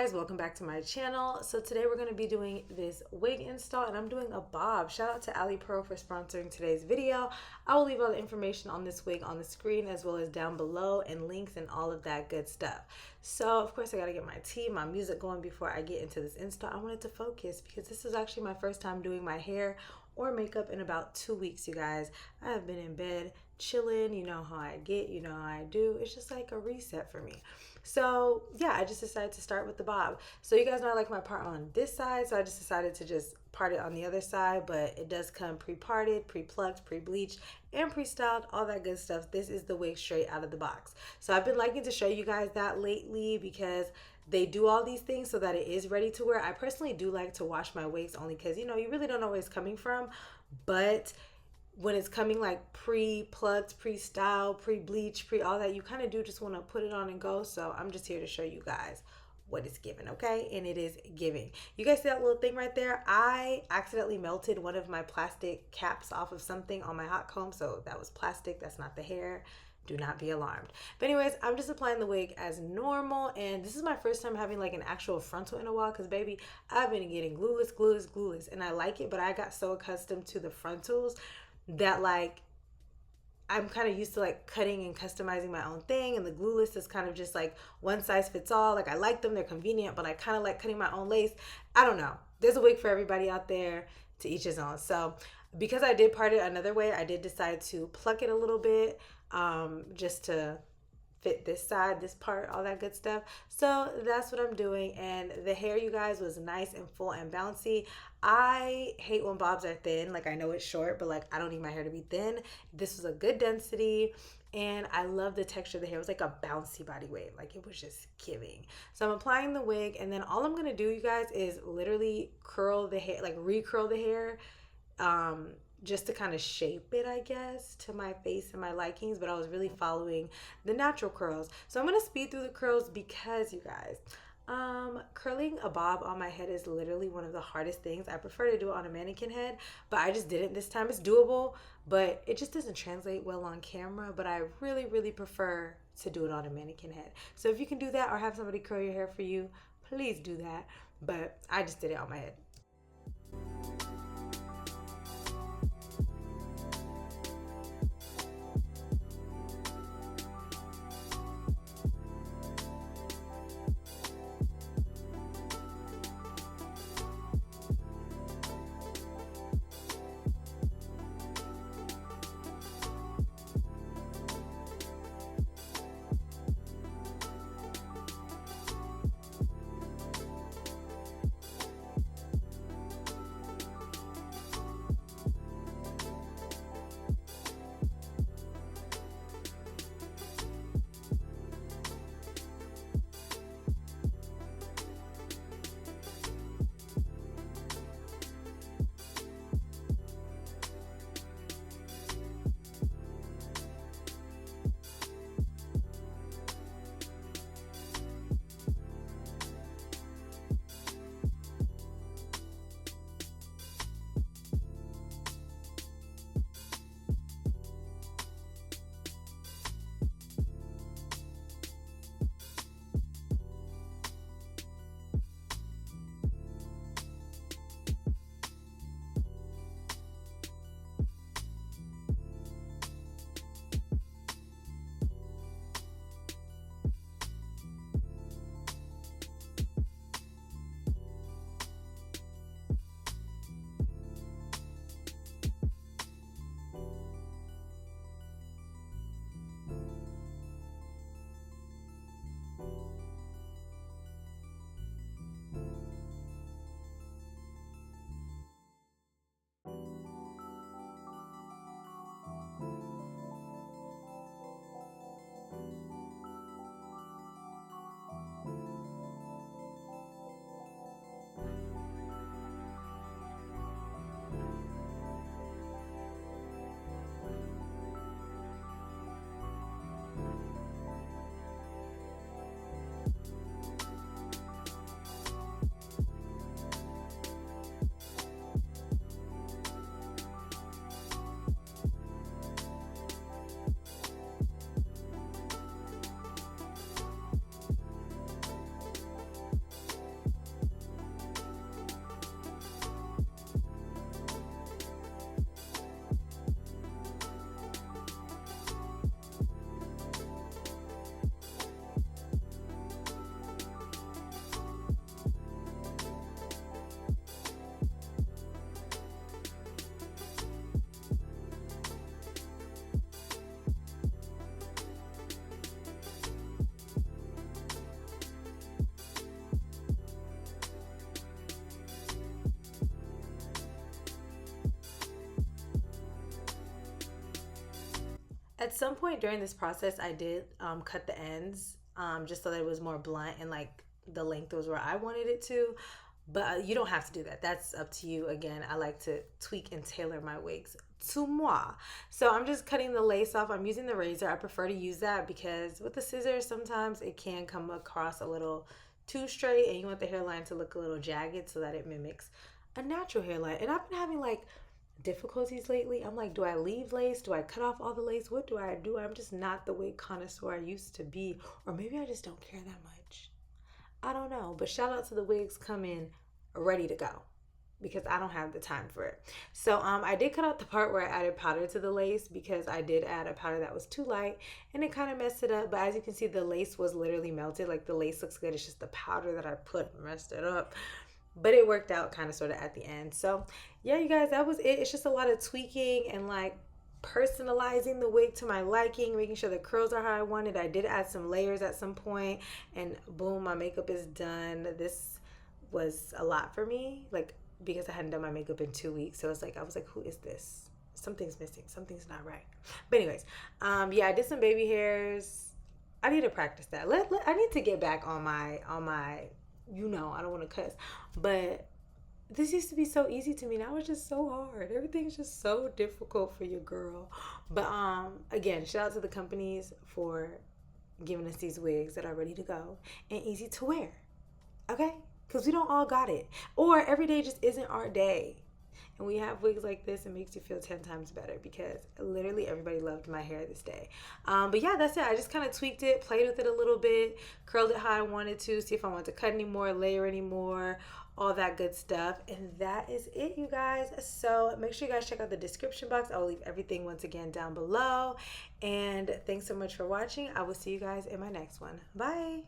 guys, welcome back to my channel. So today we're going to be doing this wig install and I'm doing a bob. Shout out to Alipearl for sponsoring today's video. I will leave all the information on this wig on the screen as well as down below and links and all of that good stuff. So of course I got to get my tea, my music going before I get into this install. I wanted to focus because this is actually my first time doing my hair or makeup in about 2 weeks, you guys. I have been in bed chilling, you know how I get, you know how I do. It's just like a reset for me. So yeah, I just decided to start with the bob. So you guys know I like my part on this side, so I just decided to just part it on the other side, but it does come pre-parted, pre-plucked, pre-bleached, and pre-styled, all that good stuff. This is the wig straight out of the box. So I've been liking to show you guys that lately because they do all these things so that it is ready to wear. I personally do like to wash my wigs only because, you know, you really don't know where it's coming from, but when it's coming like pre-plucked, pre-styled, pre-bleached, all that, you kind of do just want to put it on and go. So I'm just here to show you guys what it's giving, okay? And it is giving. You guys see that little thing right there? I accidentally melted one of my plastic caps off of something on my hot comb, so that was plastic. That's not the hair. Do not be alarmed. But anyways, I'm just applying the wig as normal, and this is my first time having like an actual frontal in a while because baby, I've been getting glueless, and I like it, but I got so accustomed to the frontals that like I'm kind of used to like cutting and customizing my own thing, and the glueless is kind of just like one size fits all. Like I like them, they're convenient, but I kind of like cutting my own lace. I don't know. There's a wig for everybody out there, to each his own. So because I did part it another way, I did decide to pluck it a little bit just to fit this side, this part, all that good stuff. So that's what I'm doing. And the hair, you guys, was nice and full and bouncy. I hate when bobs are thin. Like I know it's short, but like I don't need my hair to be thin. This was a good density. And I love the texture of the hair. It was like a bouncy body wave. Like it was just giving. So I'm applying the wig, and then all I'm going to do, you guys, is literally curl the hair, like recurl the hair, just to kind of shape it, I guess, to my face and my likings. But I was really following the natural curls. So I'm going to speed through the curls because, you guys, curling a bob on my head is literally one of the hardest things. I prefer to do it on a mannequin head, but I just didn't this time. It's doable, but it just doesn't translate well on camera. But I really prefer to do it on a mannequin head. So if you can do that or have somebody curl your hair for you, please do that. But I just did it on my head. At some point during this process, I did cut the ends just so that it was more blunt and like the length was where I wanted it to. But you don't have to do that. That's up to you. Again, I like to tweak and tailor my wigs to moi. So I'm just cutting the lace off. I'm using the razor. I prefer to use that because with the scissors, sometimes it can come across a little too straight and you want the hairline to look a little jagged so that it mimics a natural hairline. And I've been having like difficulties lately. I'm like, do I leave lace? Do I cut off all the lace? What do I do? I'm just not the wig connoisseur I used to be. Or maybe I just don't care that much. I don't know. But shout out to the wigs coming ready to go because I don't have the time for it. So I did cut out the part where I added powder to the lace because I did add a powder that was too light and it kind of messed it up. But as you can see, the lace was literally melted. Like the lace looks good. It's just the powder that I put messed it up. But it worked out kind of sort of at the end. So yeah, you guys, that was it. It's just a lot of tweaking and like personalizing the wig to my liking, making sure the curls are how I wanted. I did add some layers at some point and boom, my makeup is done. This was a lot for me, like because I hadn't done my makeup in 2 weeks. So it's like, I was like, who is this? Something's missing. Something's not right. But anyways, yeah, I did some baby hairs. I need to practice that. I need to get back on my, you know, I don't want to cuss, but this used to be so easy to me. Now it's just so hard. Everything's just so difficult for your girl. But again, shout out to the companies for giving us these wigs that are ready to go and easy to wear. Okay? Because we don't all got it. Or every day just isn't our day. And we have wigs like this, it makes you feel 10 times better because literally everybody loved my hair this day. But yeah, that's it. I just kind of tweaked it, played with it a little bit, curled it how I wanted to, see if I wanted to cut anymore, layer anymore, all that good stuff. And that is it, you guys. So make sure you guys check out the description box. I will leave everything once again down below. And thanks so much for watching. I will see you guys in my next one. Bye.